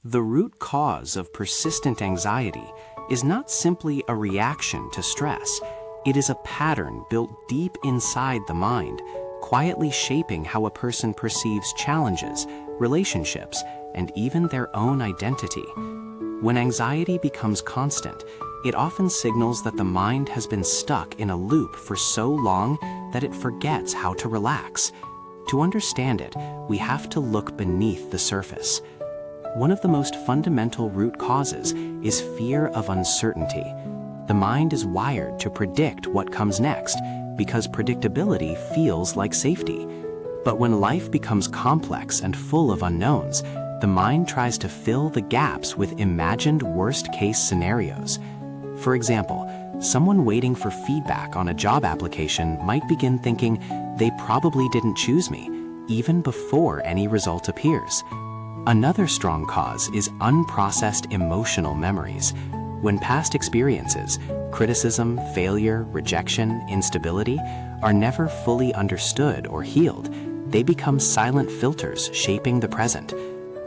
The root cause of persistent anxiety is not simply a reaction to stress. It is a pattern built deep inside the mind, quietly shaping how a person perceives challenges, relationships, and even their own identity. When anxiety becomes constant, it often signals that the mind has been stuck in a loop for so long that it forgets how to relax. To understand it, we have to look beneath the surface. One of the most fundamental root causes is fear of uncertainty. The mind is wired to predict what comes next because predictability feels like safety. But when life becomes complex and full of unknowns, the mind tries to fill the gaps with imagined worst-case scenarios. For example, someone waiting for feedback on a job application might begin thinking they probably didn't choose me, even before any result appears. Another strong cause is unprocessed emotional memories. When past experiences, criticism, failure, rejection, instability, are never fully understood or healed, they become silent filters shaping the present.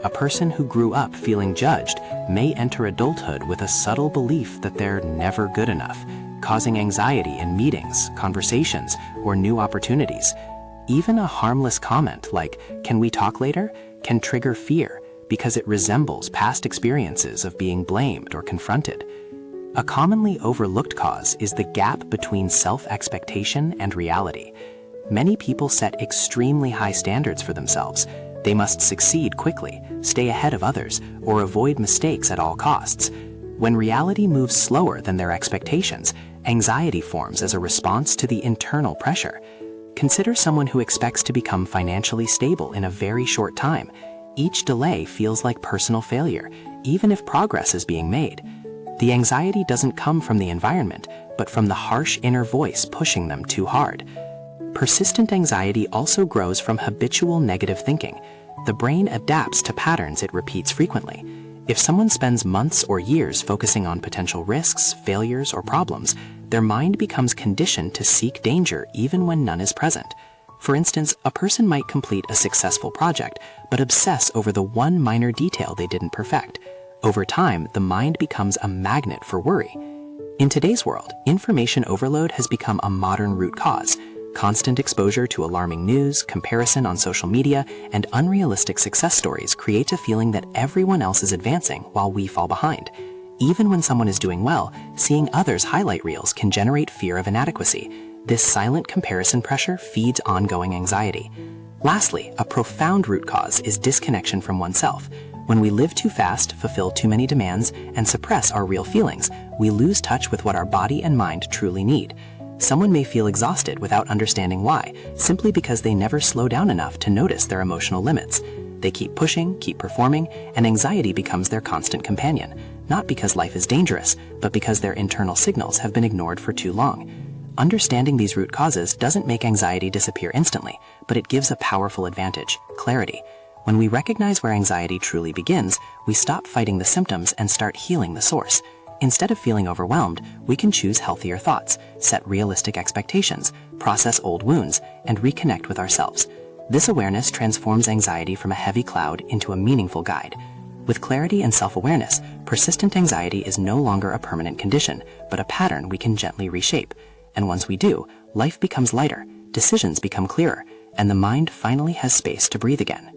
A person who grew up feeling judged may enter adulthood with a subtle belief that they're never good enough, causing anxiety in meetings, conversations, or new opportunities. Even a harmless comment like, "Can we talk later?" can trigger fear because it resembles past experiences of being blamed or confronted. A commonly overlooked cause is the gap between self-expectation and reality. Many people set extremely high standards for themselves. They must succeed quickly, stay ahead of others, or avoid mistakes at all costs. When reality moves slower than their expectations, anxiety forms as a response to the internal pressure. Consider someone who expects to become financially stable in a very short time. Each delay feels like personal failure, even if progress is being made. The anxiety doesn't come from the environment, but from the harsh inner voice pushing them too hard. Persistent anxiety also grows from habitual negative thinking. The brain adapts to patterns it repeats frequently. If someone spends months or years focusing on potential risks, failures, or problems, their mind becomes conditioned to seek danger even when none is present. For instance, a person might complete a successful project, but obsess over the one minor detail they didn't perfect. Over time, the mind becomes a magnet for worry. In today's world, information overload has become a modern root cause. Constant exposure to alarming news, comparison on social media, and unrealistic success stories creates a feeling that everyone else is advancing while we fall behind. Even when someone is doing well, seeing others' highlight reels can generate fear of inadequacy. This silent comparison pressure feeds ongoing anxiety. Lastly, a profound root cause is disconnection from oneself. When we live too fast, fulfill too many demands, and suppress our real feelings, we lose touch with what our body and mind truly need. Someone may feel exhausted without understanding why, simply because they never slow down enough to notice their emotional limits. They keep pushing, keep performing, and anxiety becomes their constant companion, not because life is dangerous, but because their internal signals have been ignored for too long. Understanding these root causes doesn't make anxiety disappear instantly, but it gives a powerful advantage: clarity. When we recognize where anxiety truly begins, we stop fighting the symptoms and start healing the source. Instead of feeling overwhelmed, we can choose healthier thoughts, set realistic expectations, process old wounds, and reconnect with ourselves. This awareness transforms anxiety from a heavy cloud into a meaningful guide. With clarity and self-awareness, persistent anxiety is no longer a permanent condition, but a pattern we can gently reshape. And once we do, life becomes lighter, decisions become clearer, and the mind finally has space to breathe again.